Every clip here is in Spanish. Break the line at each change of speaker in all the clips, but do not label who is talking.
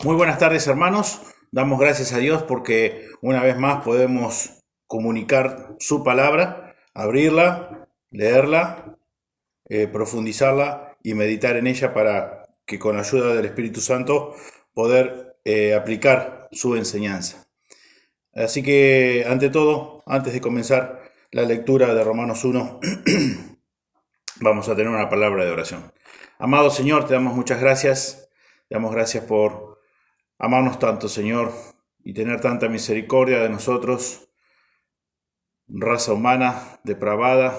Muy buenas tardes, hermanos. Damos gracias a Dios porque una vez más podemos comunicar su palabra, abrirla, leerla, profundizarla y meditar en ella para que con la ayuda del Espíritu Santo poder aplicar su enseñanza. Así que, ante todo, antes de comenzar la lectura de Romanos 1, vamos a tener una palabra de oración. Amado Señor, te damos muchas gracias. Te damos gracias por amarnos tanto, Señor, y tener tanta misericordia de nosotros, raza humana, depravada,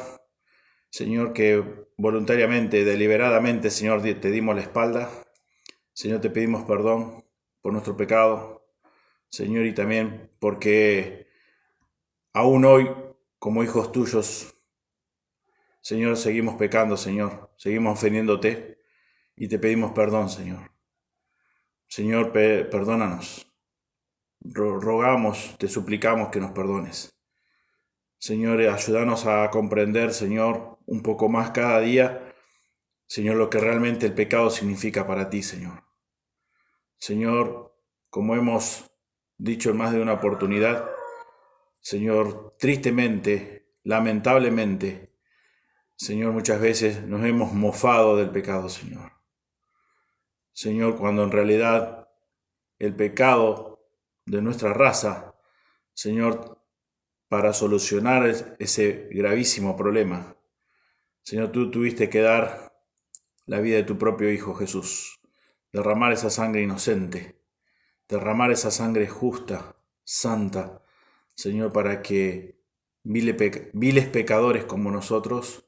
Señor, que voluntariamente, deliberadamente, Señor, te dimos la espalda. Señor, te pedimos perdón por nuestro pecado, Señor, y también porque aún hoy, como hijos tuyos, Señor, seguimos pecando, Señor, seguimos ofendiéndote y te pedimos perdón, Señor. Señor, perdónanos. Rogamos, te suplicamos que nos perdones. Señor, ayúdanos a comprender, Señor, un poco más cada día, Señor, lo que realmente el pecado significa para ti, Señor. Señor, como hemos dicho en más de una oportunidad, Señor, tristemente, lamentablemente, Señor, muchas veces nos hemos mofado del pecado, Señor. Señor, cuando en realidad el pecado de nuestra raza, Señor, para solucionar ese gravísimo problema, Señor, tú tuviste que dar la vida de tu propio Hijo Jesús, derramar esa sangre inocente, derramar esa sangre justa, santa, Señor, para que viles pecadores como nosotros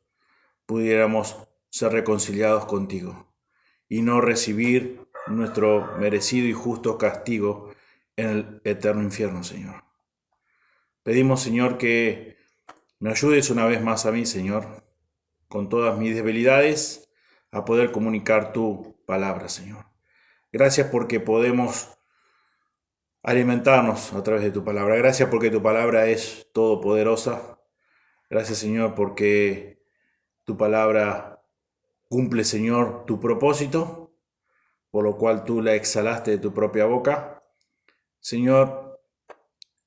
pudiéramos ser reconciliados contigo y no recibir nuestro merecido y justo castigo en el eterno infierno, Señor. Pedimos, Señor, que me ayudes una vez más a mí, Señor, con todas mis debilidades, a poder comunicar tu palabra, Señor. Gracias porque podemos alimentarnos a través de tu palabra. Gracias porque tu palabra es todopoderosa. Gracias, Señor, porque tu palabra cumple, Señor, tu propósito, por lo cual tú la exhalaste de tu propia boca, Señor,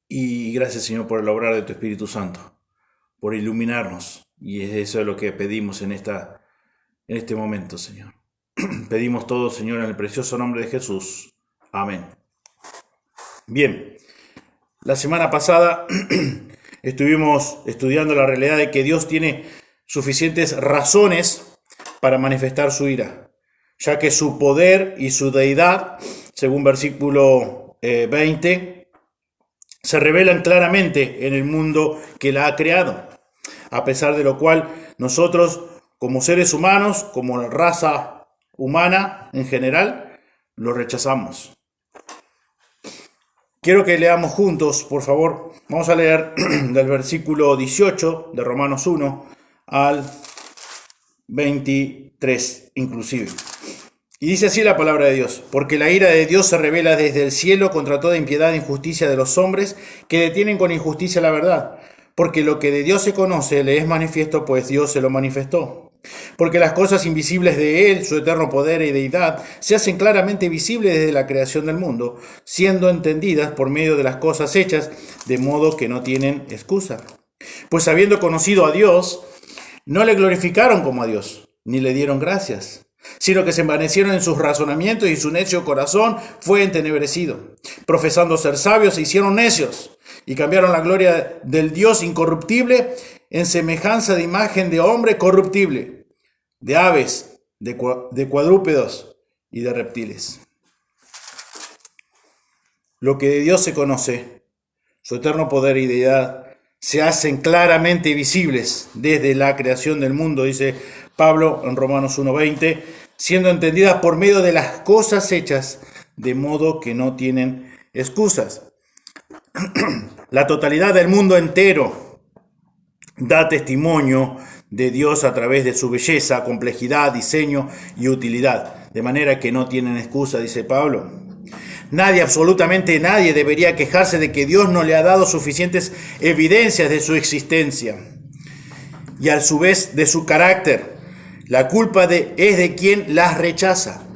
y gracias, Señor, por el obrar de tu Espíritu Santo, por iluminarnos, y eso es lo que pedimos en este momento, Señor. Pedimos todo, Señor, en el precioso nombre de Jesús. Amén. Bien, la semana pasada estuvimos estudiando la realidad de que Dios tiene suficientes razones para manifestar su ira, ya que su poder y su deidad, según versículo 20, se revelan claramente en el mundo que la ha creado, a pesar de lo cual nosotros, como seres humanos, como raza humana en general, lo rechazamos. Quiero que leamos juntos, por favor. Vamos a leer del versículo 18 de Romanos 1 al 23 inclusive. Y dice así la palabra de Dios: porque la ira de Dios se revela desde el cielo contra toda impiedad e injusticia de los hombres que detienen con injusticia la verdad. Porque lo que de Dios se conoce le es manifiesto, pues Dios se lo manifestó. Porque las cosas invisibles de Él, su eterno poder y deidad, se hacen claramente visibles desde la creación del mundo, siendo entendidas por medio de las cosas hechas, de modo que no tienen excusa. Pues habiendo conocido a Dios, no le glorificaron como a Dios, ni le dieron gracias, sino que se envanecieron en sus razonamientos y su necio corazón fue entenebrecido. Profesando ser sabios, se hicieron necios y cambiaron la gloria del Dios incorruptible en semejanza de imagen de hombre corruptible, de aves, de cuadrúpedos y de reptiles. Lo que de Dios se conoce, su eterno poder y deidad, se hacen claramente visibles desde la creación del mundo, dice Pablo en Romanos 1:20, siendo entendidas por medio de las cosas hechas, de modo que no tienen excusas. La totalidad del mundo entero da testimonio de Dios a través de su belleza, complejidad, diseño y utilidad, de manera que no tienen excusa, dice Pablo. Nadie, absolutamente nadie, debería quejarse de que Dios no le ha dado suficientes evidencias de su existencia y a su vez de su carácter. La culpa es de quien las rechaza,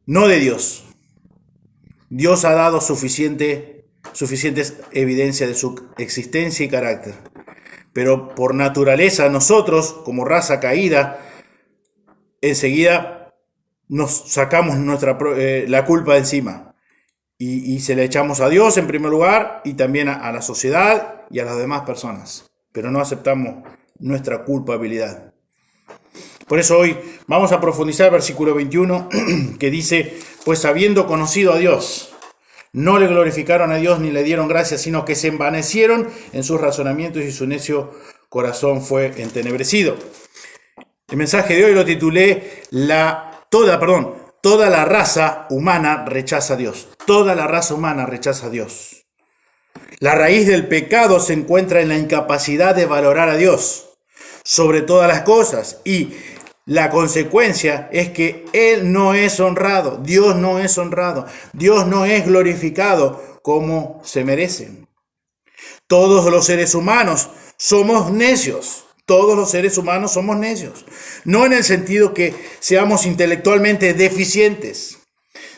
no de Dios. Dios ha dado suficientes evidencias de su existencia y carácter. Pero por naturaleza nosotros, como raza caída, enseguida nos sacamos la culpa de encima y se le echamos a Dios en primer lugar y también a la sociedad y a las demás personas. Pero no aceptamos nuestra culpabilidad. Por eso hoy vamos a profundizar el versículo 21 que dice, pues habiendo conocido a Dios, no le glorificaron a Dios ni le dieron gracias, sino que se envanecieron en sus razonamientos y su necio corazón fue entenebrecido. El mensaje de hoy lo titulé toda la raza humana rechaza a Dios. Toda la raza humana rechaza a Dios. La raíz del pecado se encuentra en la incapacidad de valorar a Dios sobre todas las cosas y la consecuencia es que Él no es honrado, Dios no es honrado, Dios no es glorificado como se merecen. Todos los seres humanos somos necios, todos los seres humanos somos necios, no en el sentido que seamos intelectualmente deficientes,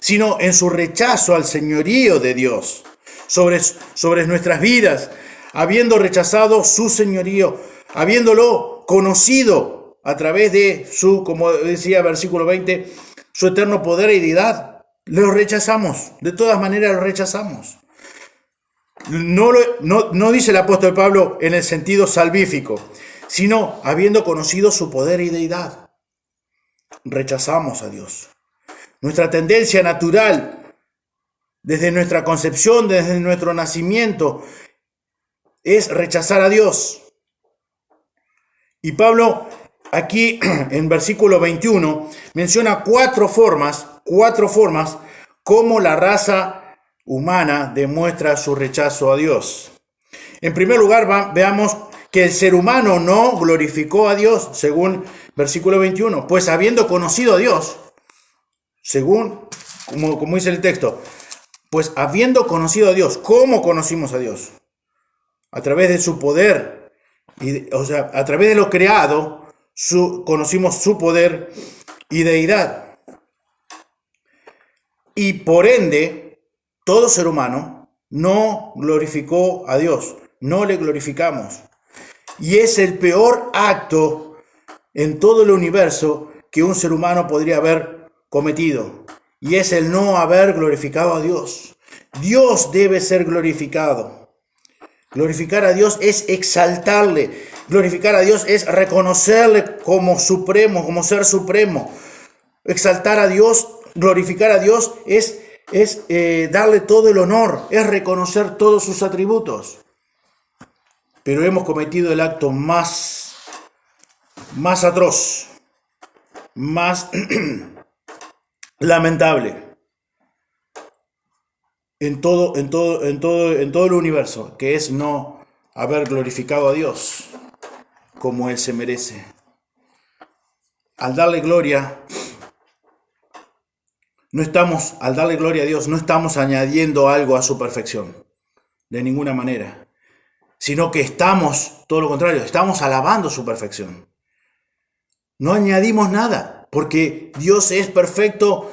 sino en su rechazo al señorío de Dios sobre nuestras vidas, habiendo rechazado su señorío, habiéndolo conocido a través de su, como decía versículo 20, su eterno poder y deidad. Lo rechazamos, de todas maneras lo rechazamos. No dice el apóstol Pablo en el sentido salvífico, sino habiendo conocido su poder y deidad. Rechazamos a Dios. Nuestra tendencia natural, desde nuestra concepción, desde nuestro nacimiento, es rechazar a Dios. Y Pablo aquí en versículo 21 menciona cuatro formas como la raza humana demuestra su rechazo a Dios. En primer lugar, veamos que el ser humano no glorificó a Dios, según versículo 21, pues habiendo conocido a Dios, según, como dice el texto, pues habiendo conocido a Dios, ¿cómo conocimos a Dios? A través de su poder, a través de lo creado, conocimos su poder y deidad. Y por ende, todo ser humano no glorificó a Dios, no le glorificamos. Y es el peor acto en todo el universo que un ser humano podría haber cometido. Y es el no haber glorificado a Dios. Dios debe ser glorificado. Glorificar a Dios es exaltarle. Glorificar a Dios es reconocerle como supremo, como ser supremo. Exaltar a Dios, glorificar a Dios es darle todo el honor, es reconocer todos sus atributos. Pero hemos cometido el acto más atroz, más lamentable en todo el universo, que es no haber glorificado a Dios como Él se merece. Al darle gloria a Dios, no estamos añadiendo algo a su perfección, de ninguna manera. Sino que todo lo contrario, estamos alabando su perfección. No añadimos nada, porque Dios es perfecto,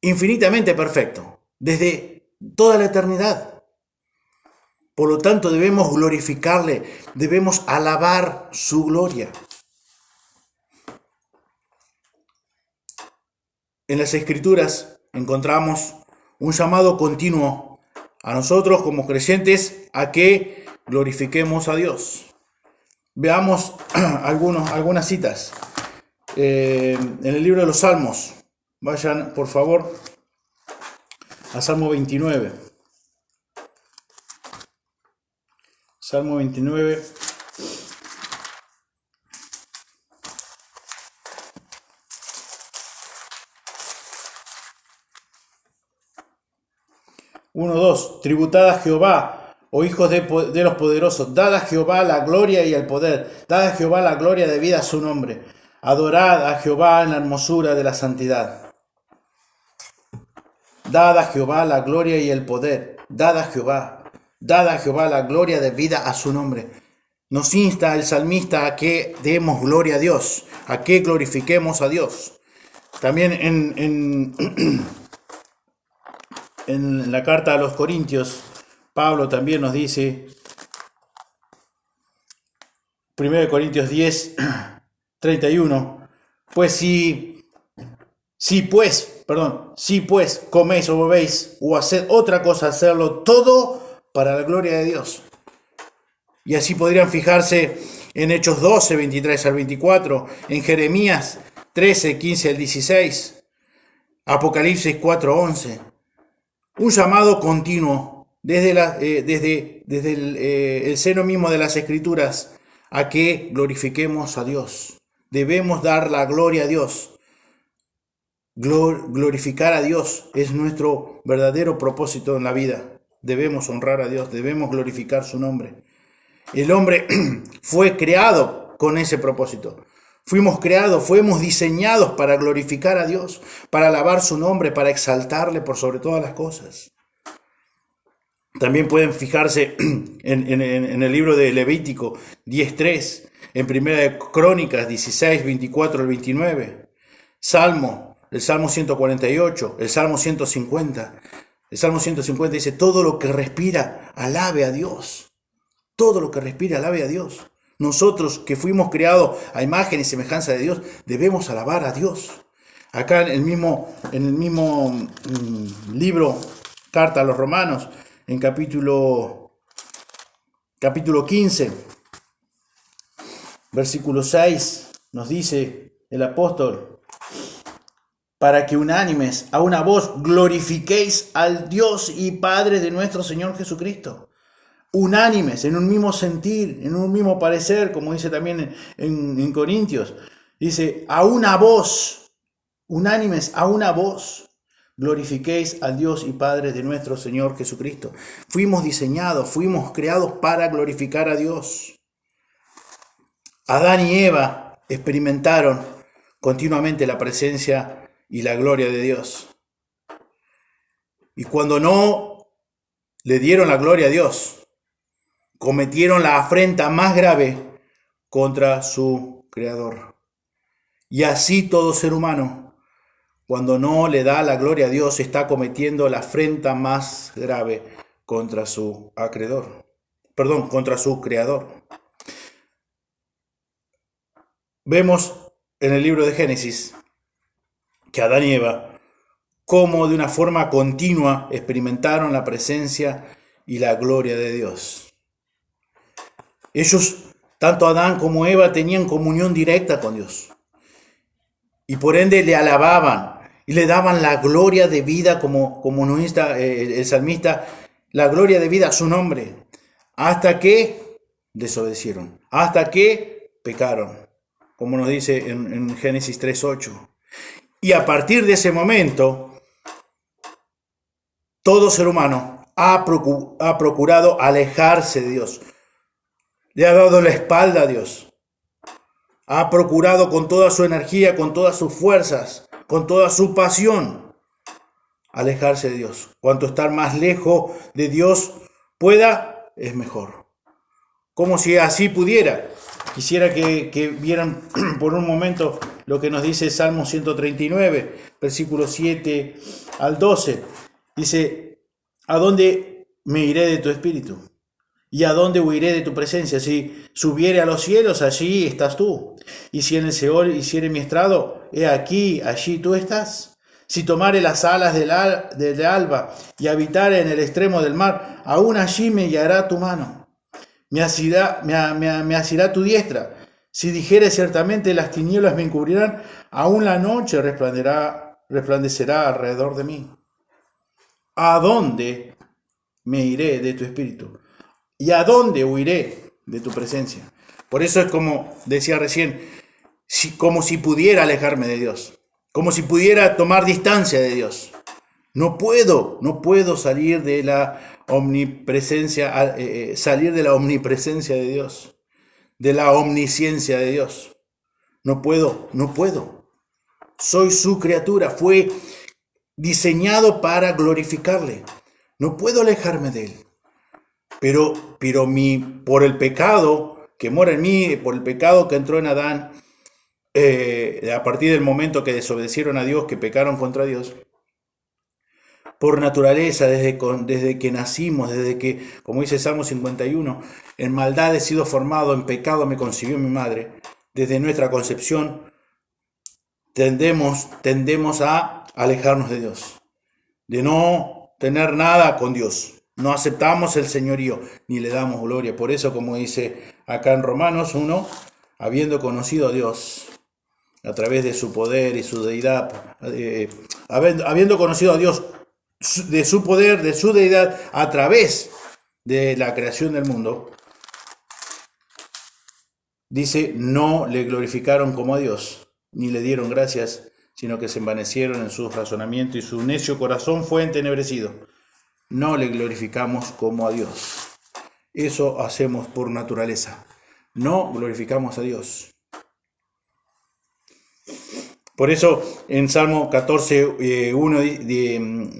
infinitamente perfecto, desde toda la eternidad. Por lo tanto, debemos glorificarle, debemos alabar su gloria. En las Escrituras encontramos un llamado continuo a nosotros como creyentes a que glorifiquemos a Dios. Veamos algunas citas. En el libro de los Salmos, vayan por favor a Salmo 29. Salmo 29. Uno, dos. Tributad a Jehová, oh hijos de los poderosos, dad a Jehová la gloria y el poder, dad a Jehová la gloria debida a su nombre, adorad a Jehová en la hermosura de la santidad. Dad a Jehová la gloria y el poder, dad a Jehová la gloria debida a su nombre. Nos insta el salmista a que demos gloria a Dios, a que glorifiquemos a Dios. También en
En la carta a los Corintios, Pablo también nos dice, 1 Corintios 10, 31, pues si pues coméis o bebéis o haced otra cosa, hacerlo todo para la gloria de Dios. Y así podrían fijarse en Hechos 12, 23 al 24, en Jeremías 13, 15 al 16, Apocalipsis 4, 11. Un llamado continuo desde el seno mismo de las Escrituras a que glorifiquemos a Dios. Debemos dar la gloria a Dios. Glorificar a Dios es nuestro verdadero propósito en la vida. Debemos honrar a Dios, debemos glorificar su nombre. El hombre fue creado con ese propósito. Fuimos diseñados para glorificar a Dios, para alabar su nombre, para exaltarle por sobre todas las cosas. También pueden fijarse en el libro de Levítico 10.3, en Primera de Crónicas 16, 24 al 29, el Salmo 148, el Salmo 150. El Salmo 150 dice, todo lo que respira, alabe a Dios. Todo lo que respira, alabe a Dios. Nosotros que fuimos creados a imagen y semejanza de Dios, debemos alabar a Dios. Acá en el mismo libro, Carta a los Romanos, en capítulo 15, versículo 6, nos dice el apóstol, para que unánimes a una voz glorifiquéis al Dios y Padre de nuestro Señor Jesucristo. Unánimes, en un mismo sentir, en un mismo parecer, como dice también en Corintios. Dice, a una voz, unánimes, a una voz, glorifiquéis al Dios y Padre de nuestro Señor Jesucristo. Fuimos diseñados, fuimos creados para glorificar a Dios. Adán y Eva experimentaron continuamente la presencia y la gloria de Dios. Y cuando no le dieron la gloria a Dios, cometieron la afrenta más grave contra su Creador. Y así todo ser humano, cuando no le da la gloria a Dios, está cometiendo la afrenta más grave contra su acreedor. Contra su Creador. Vemos en el libro de Génesis que Adán y Eva, cómo de una forma continua experimentaron la presencia y la gloria de Dios. Ellos, tanto Adán como Eva, tenían comunión directa con Dios. Y por ende le alababan y le daban la gloria de vida, como nos insta el salmista, la gloria de vida a su nombre, hasta que desobedecieron, hasta que pecaron, como nos dice en Génesis 3:8. Y a partir de ese momento, todo ser humano ha procurado alejarse de Dios. Le ha dado la espalda a Dios. Ha procurado con toda su energía, con todas sus fuerzas, con toda su pasión, alejarse de Dios. Cuanto estar más lejos de Dios pueda, es mejor. Como si así pudiera. Quisiera que vieran por un momento lo que nos dice Salmo 139, versículos 7 al 12. Dice, ¿a dónde me iré de tu espíritu? ¿Y a dónde huiré de tu presencia? Si subiere a los cielos, allí estás tú. Y si en el Seol hiciere mi estrado, he aquí, allí tú estás. Si tomare las alas del alba y habitare en el extremo del mar, aún allí me guiará tu mano. Me asirá tu diestra. Si dijere ciertamente las tinieblas me encubrirán, aún la noche resplandecerá alrededor de mí. ¿A dónde me iré de tu espíritu? ¿Y a dónde huiré de tu presencia? Por eso es como decía recién, como si pudiera alejarme de Dios, como si pudiera tomar distancia de Dios. No puedo salir de la omnipresencia, de Dios, de la omnisciencia de Dios. No puedo. Soy su criatura, fue diseñado para glorificarle. No puedo alejarme de él. Pero por el pecado que mora en mí, por el pecado que entró en Adán, a partir del momento que desobedecieron a Dios, que pecaron contra Dios, por naturaleza, desde que nacimos, desde que, como dice Salmo 51, en maldad he sido formado, en pecado me concibió mi madre. Desde nuestra concepción tendemos a alejarnos de Dios, de no tener nada con Dios. No aceptamos el señorío, ni le damos gloria. Por eso, como dice acá en Romanos 1, habiendo conocido a Dios a través de su poder y su deidad, habiendo conocido a Dios de su poder, de su deidad, a través de la creación del mundo, dice, no le glorificaron como a Dios, ni le dieron gracias, sino que se envanecieron en su razonamiento y su necio corazón fue entenebrecido. No le glorificamos como a Dios. Eso hacemos por naturaleza. No glorificamos a Dios. Por eso en Salmo 14, 1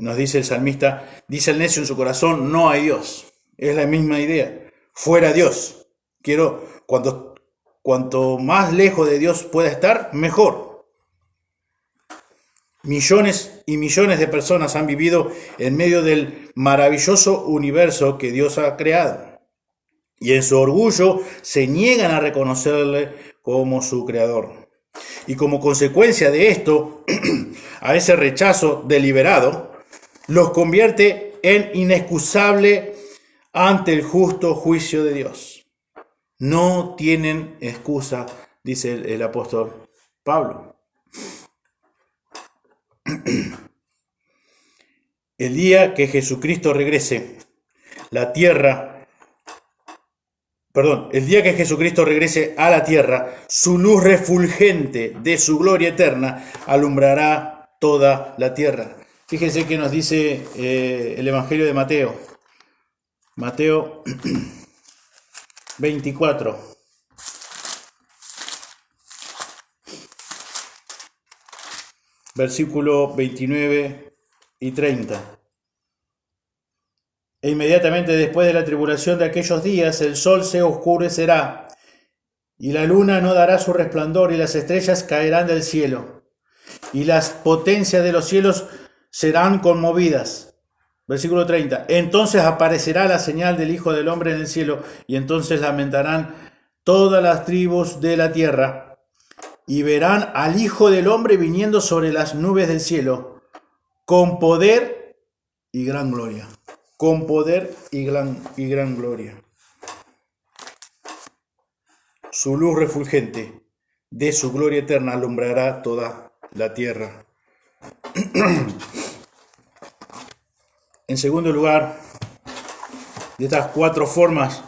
nos dice el salmista, dice el necio en su corazón, no hay Dios. Es la misma idea. Fuera Dios. Cuanto más lejos de Dios pueda estar, mejor. Millones y millones de personas han vivido en medio del maravilloso universo que Dios ha creado. Y en su orgullo se niegan a reconocerle como su creador. Y como consecuencia de esto, a ese rechazo deliberado, los convierte en inexcusable ante el justo juicio de Dios. No tienen excusa, dice el apóstol Pablo. El día que Jesucristo regrese, el día que Jesucristo regrese a la tierra, su luz refulgente de su gloria eterna alumbrará toda la tierra. Fíjense que nos dice el Evangelio de Mateo. Mateo 24. Versículo 29 y 30. E inmediatamente después de la tribulación de aquellos días, el sol se oscurecerá, y la luna no dará su resplandor, y las estrellas caerán del cielo, y las potencias de los cielos serán conmovidas. Versículo 30. Entonces aparecerá la señal del Hijo del Hombre en el cielo, y entonces lamentarán todas las tribus de la tierra, y verán al Hijo del Hombre viniendo sobre las nubes del cielo, con poder y gran gloria. Con poder y gran gloria. Su luz refulgente de su gloria eterna alumbrará toda la tierra. En segundo lugar, de estas 4 formas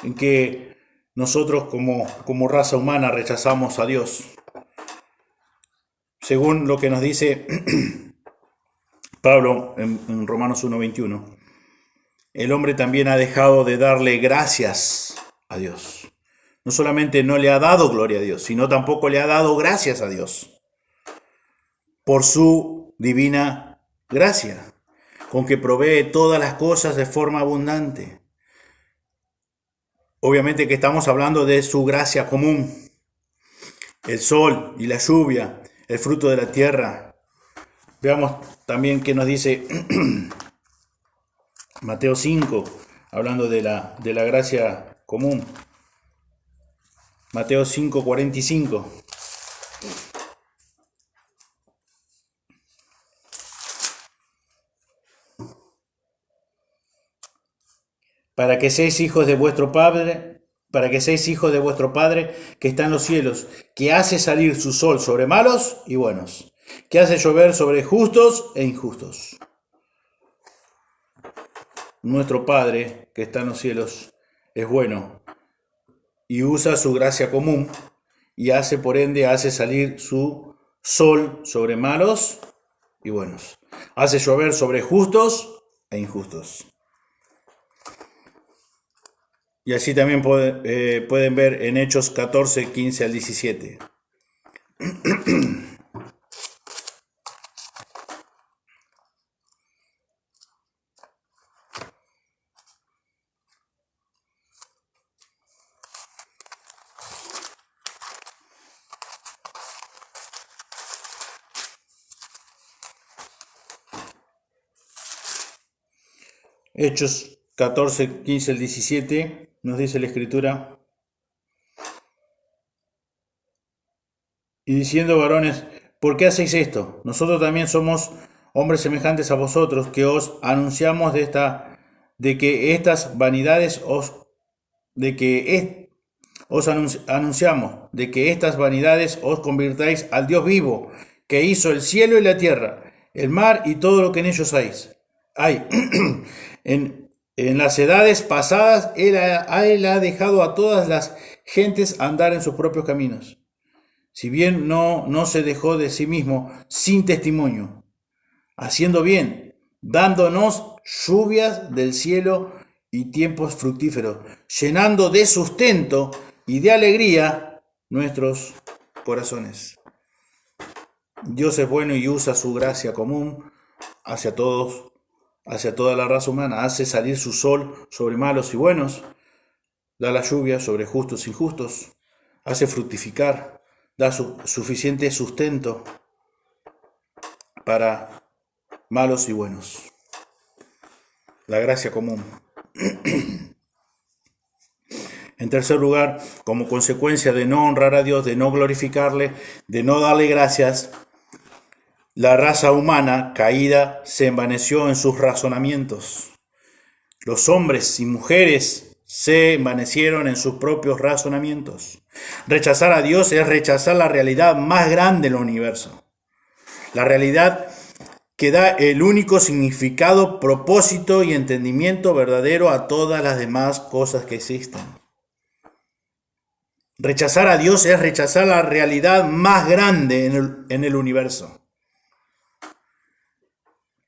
en que nosotros como raza humana rechazamos a Dios, según lo que nos dice Pablo en Romanos 1:21, el hombre también ha dejado de darle gracias a Dios. No solamente no le ha dado gloria a Dios, sino tampoco le ha dado gracias a Dios por su divina gracia, con que provee todas las cosas de forma abundante. Obviamente que estamos hablando de su gracia común, el sol y la lluvia, el fruto de la tierra. Veamos también qué nos dice Mateo 5, hablando de la gracia común. Mateo 5:45. Para que seáis hijos de vuestro Padre que está en los cielos, que hace salir su sol sobre malos y buenos, que hace llover sobre justos e injustos. Nuestro Padre que está en los cielos es bueno y usa su gracia común y hace salir su sol sobre malos y buenos. Hace llover sobre justos e injustos. Y así también pueden ver en Hechos 14, 15 al 17. Hechos 14, 15 al 17, nos dice la Escritura. Y diciendo, varones, ¿por qué hacéis esto? Nosotros también somos hombres semejantes a vosotros, que os anunciamos anunciamos de que estas vanidades os convirtáis al Dios vivo, que hizo el cielo y la tierra, el mar y todo lo que en ellos hay. En las edades pasadas, él ha dejado a todas las gentes andar en sus propios caminos. Si bien no se dejó de sí mismo sin testimonio, haciendo bien, dándonos lluvias del cielo y tiempos fructíferos, llenando de sustento y de alegría nuestros corazones. Dios es bueno y usa su gracia común hacia todos, hacia toda la raza humana. Hace salir su sol sobre malos y buenos, da la lluvia sobre justos y injustos, hace fructificar, da suficiente sustento para malos y buenos. La gracia común. En tercer lugar, como consecuencia de no honrar a Dios, de no glorificarle, de no darle gracias, la raza humana caída se envaneció en sus razonamientos. Los hombres y mujeres se envanecieron en sus propios razonamientos. Rechazar a Dios es rechazar la realidad más grande del universo. La realidad que da el único significado, propósito y entendimiento verdadero a todas las demás cosas que existen. Rechazar a Dios es rechazar la realidad más grande en el universo.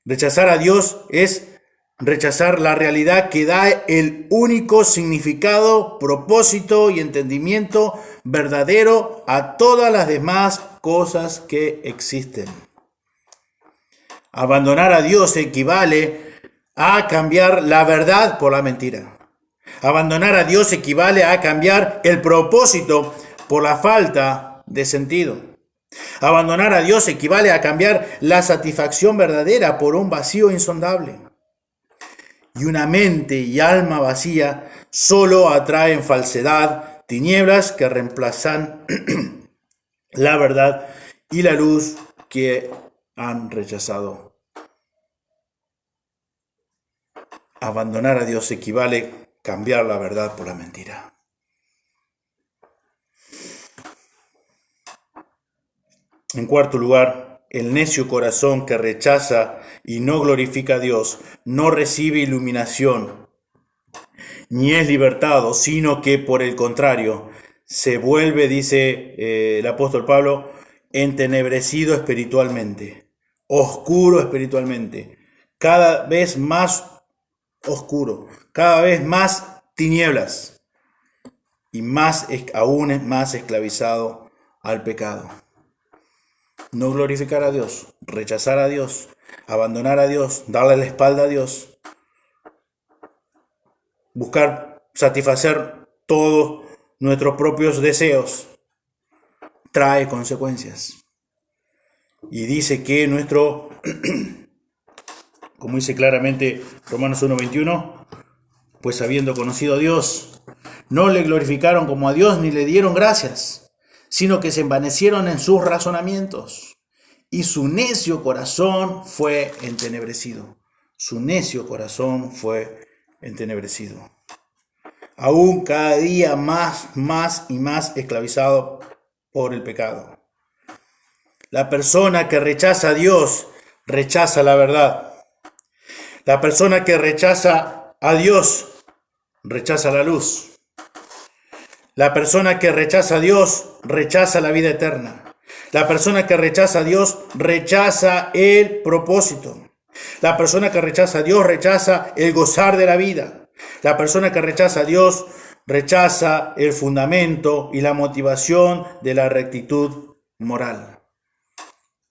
Rechazar a Dios es rechazar la realidad que da el único significado, propósito y entendimiento verdadero a todas las demás cosas que existen. Abandonar a Dios equivale a cambiar la verdad por la mentira. Abandonar a Dios equivale a cambiar el propósito por la falta de sentido. Abandonar a Dios equivale a cambiar la satisfacción verdadera por un vacío insondable. Y una mente y alma vacía solo atraen falsedad, tinieblas que reemplazan la verdad y la luz que han rechazado. Abandonar a Dios equivale a cambiar la verdad por la mentira. En cuarto lugar, el necio corazón que rechaza y no glorifica a Dios no recibe iluminación, ni es libertado, sino que por el contrario se vuelve, dice el apóstol Pablo, entenebrecido espiritualmente, oscuro espiritualmente, cada vez más oscuro, cada vez más tinieblas y aún es más esclavizado al pecado. No glorificar a Dios, rechazar a Dios, abandonar a Dios, darle la espalda a Dios, buscar satisfacer todos nuestros propios deseos, trae consecuencias. Y dice que como dice claramente Romanos 1:21, pues habiendo conocido a Dios, no le glorificaron como a Dios ni le dieron gracias, sino que se envanecieron en sus razonamientos, y su necio corazón fue entenebrecido. Su necio corazón fue entenebrecido. Aún cada día más y más esclavizado por el pecado. La persona que rechaza a Dios, rechaza la verdad. La persona que rechaza a Dios, rechaza la luz. La persona que rechaza a Dios, rechaza la vida eterna. La persona que rechaza a Dios, rechaza el propósito. La persona que rechaza a Dios, rechaza el gozar de la vida. La persona que rechaza a Dios, rechaza el fundamento y la motivación de la rectitud moral.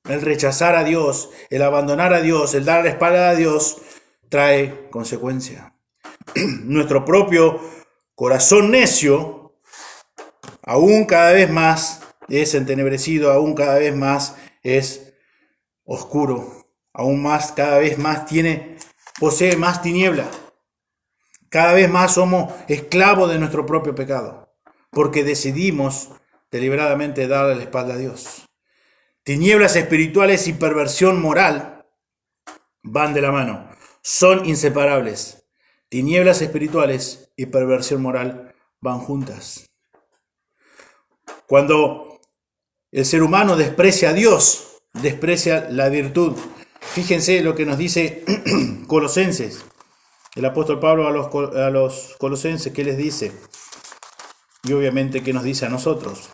El rechazar a Dios, el abandonar a Dios, el dar la espalda a Dios, trae consecuencia. Nuestro propio corazón necio, aún cada vez más es entenebrecido, aún cada vez más es oscuro, aún más, cada vez más posee más tiniebla. Cada vez más somos esclavos de nuestro propio pecado, porque decidimos deliberadamente darle la espalda a Dios. Tinieblas espirituales y perversión moral van de la mano, son inseparables. Tinieblas espirituales y perversión moral van juntas. Cuando el ser humano desprecia a Dios, desprecia la virtud. Fíjense lo que nos dice Colosenses. El apóstol Pablo a los colosenses, ¿qué les dice? Y obviamente, ¿qué nos dice a nosotros?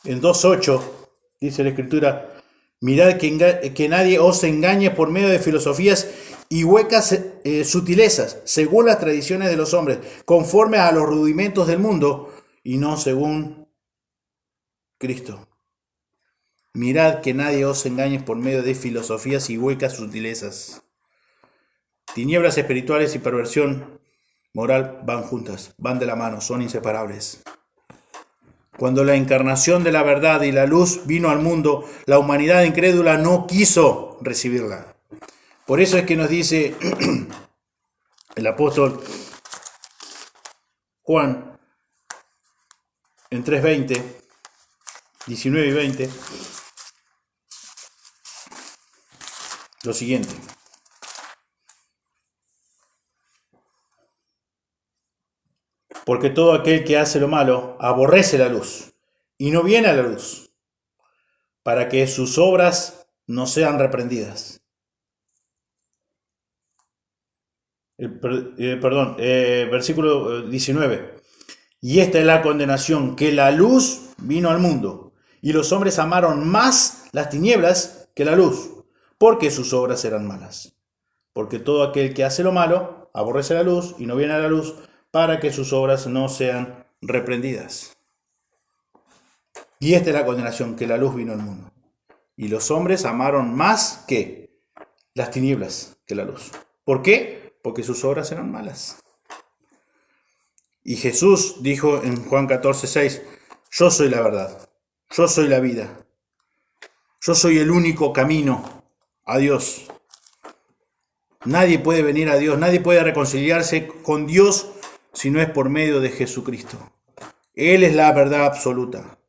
En 2:8 dice la Escritura: mirad que nadie os engañe por medio de filosofías y huecas sutilezas, según las tradiciones de los hombres, conforme a los rudimentos del mundo, y no según Cristo. Mirad que nadie os engañe por medio de filosofías y huecas sutilezas. Tinieblas espirituales y perversión moral van juntas, van de la mano, son inseparables. Cuando la encarnación de la verdad y la luz vino al mundo, la humanidad incrédula no quiso recibirla. Por eso es que nos dice el apóstol Juan en 3:20, 19 y 20, lo siguiente: porque todo aquel que hace lo malo aborrece la luz y no viene a la luz, para que sus obras no sean reprendidas. Versículo 19. Y esta es la condenación, que la luz vino al mundo, y los hombres amaron más las tinieblas que la luz, porque sus obras eran malas. Porque todo aquel que hace lo malo aborrece la luz y no viene a la luz, para que sus obras no sean reprendidas. Y esta es la condenación, que la luz vino al mundo, y los hombres amaron más que las tinieblas que la luz. ¿Por qué? Porque sus obras eran malas. Y Jesús dijo en Juan 14:6: yo soy la verdad, yo soy la vida, yo soy el único camino a Dios. Nadie puede venir a Dios, nadie puede reconciliarse con Dios si no es por medio de Jesucristo. Él es la verdad absoluta.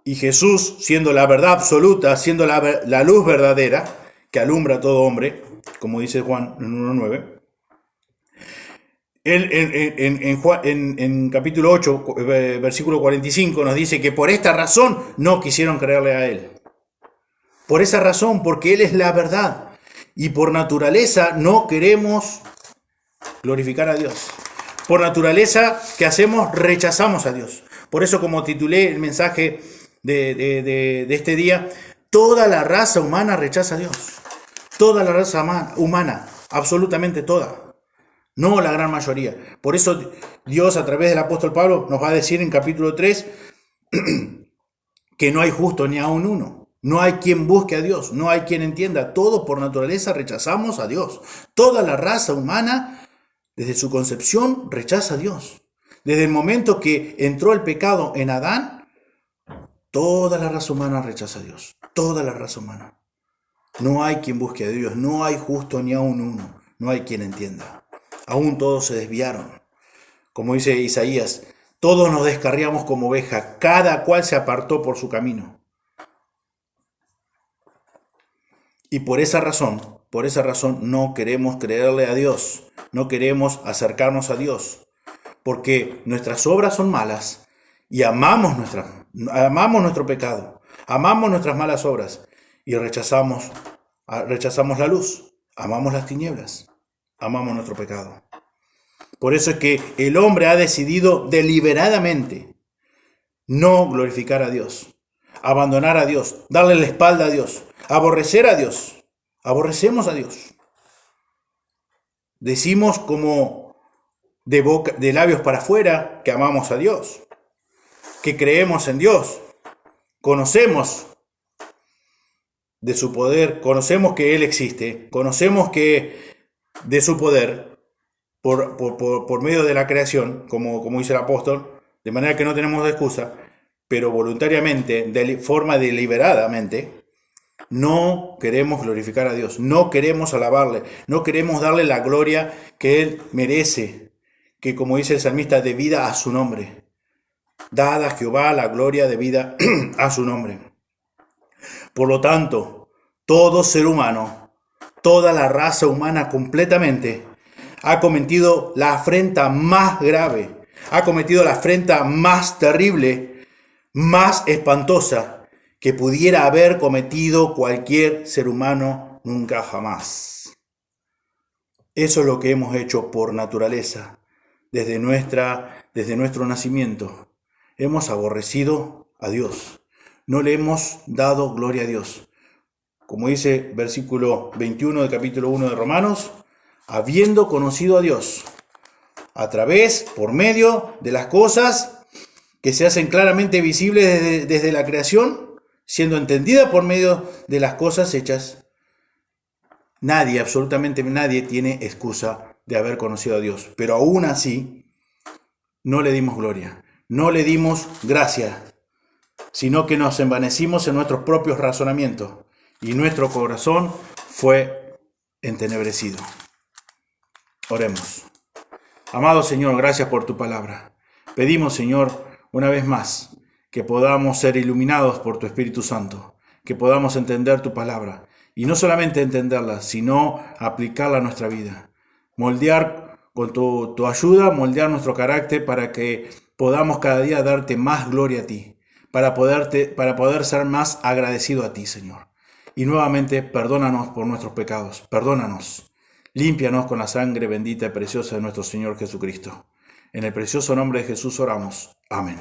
Y Jesús, siendo la verdad absoluta, siendo la luz verdadera que alumbra a todo hombre, como dice Juan en 1:9, él en capítulo 8, versículo 45, nos dice que por esta razón no quisieron creerle a Él. Por esa razón, porque Él es la verdad. Y por naturaleza no queremos glorificar a Dios. Por naturaleza, ¿qué hacemos? Rechazamos a Dios. Por eso, como titulé el mensaje de este día, toda la raza humana rechaza a Dios. Toda la raza humana, absolutamente toda. No la gran mayoría. Por eso Dios, a través del apóstol Pablo, nos va a decir en capítulo 3 que no hay justo ni aun uno. No hay quien busque a Dios, no hay quien entienda. Todos por naturaleza rechazamos a Dios. Toda la raza humana, desde su concepción, rechaza a Dios. Desde el momento que entró el pecado en Adán, toda la raza humana rechaza a Dios. Toda la raza humana. No hay quien busque a Dios, no hay justo ni aun uno. No hay quien entienda. Aún todos se desviaron. Como dice Isaías, todos nos descarriamos como oveja, cada cual se apartó por su camino. Y por esa razón no queremos creerle a Dios, no queremos acercarnos a Dios, porque nuestras obras son malas y amamos nuestro pecado, amamos nuestras malas obras y rechazamos la luz, amamos las tinieblas, amamos nuestro pecado. Por eso es que el hombre ha decidido deliberadamente no glorificar a Dios, abandonar a Dios, darle la espalda a Dios, aborrecer a Dios. Aborrecemos a Dios. Decimos como de labios para afuera que amamos a Dios, que creemos en Dios, conocemos de su poder, conocemos que Él existe, conocemos que de su poder por medio de la creación, como dice el apóstol, de manera que no tenemos excusa, pero voluntariamente, de forma deliberadamente, No queremos glorificar a Dios, no queremos alabarle, no queremos darle la gloria que Él merece, que como dice el salmista, debida a su nombre. Dad a Jehová la gloria debida a su nombre. Por lo tanto, todo ser humano, toda la raza humana completamente, ha cometido la afrenta más grave, ha cometido la afrenta más terrible, más espantosa que pudiera haber cometido cualquier ser humano nunca jamás. Eso es lo que hemos hecho por naturaleza, desde nuestro nacimiento. Hemos aborrecido a Dios, no le hemos dado gloria a Dios. Como dice versículo 21 del capítulo 1 de Romanos, habiendo conocido a Dios, por medio de las cosas que se hacen claramente visibles desde la creación, siendo entendida por medio de las cosas hechas, nadie, absolutamente nadie, tiene excusa de haber conocido a Dios. Pero aún así, no le dimos gloria, no le dimos gracia, sino que nos envanecimos en nuestros propios razonamientos y nuestro corazón fue entenebrecido. Oremos. Amado Señor, gracias por tu palabra. Pedimos, Señor, una vez más, que podamos ser iluminados por tu Espíritu Santo, que podamos entender tu palabra, y no solamente entenderla, sino aplicarla a nuestra vida. Moldear con tu ayuda, moldear nuestro carácter para que podamos cada día darte más gloria a ti, para poder ser más agradecido a ti, Señor. Y nuevamente, perdónanos por nuestros pecados, perdónanos. Límpianos con la sangre bendita y preciosa de nuestro Señor Jesucristo. En el precioso nombre de Jesús oramos. Amén.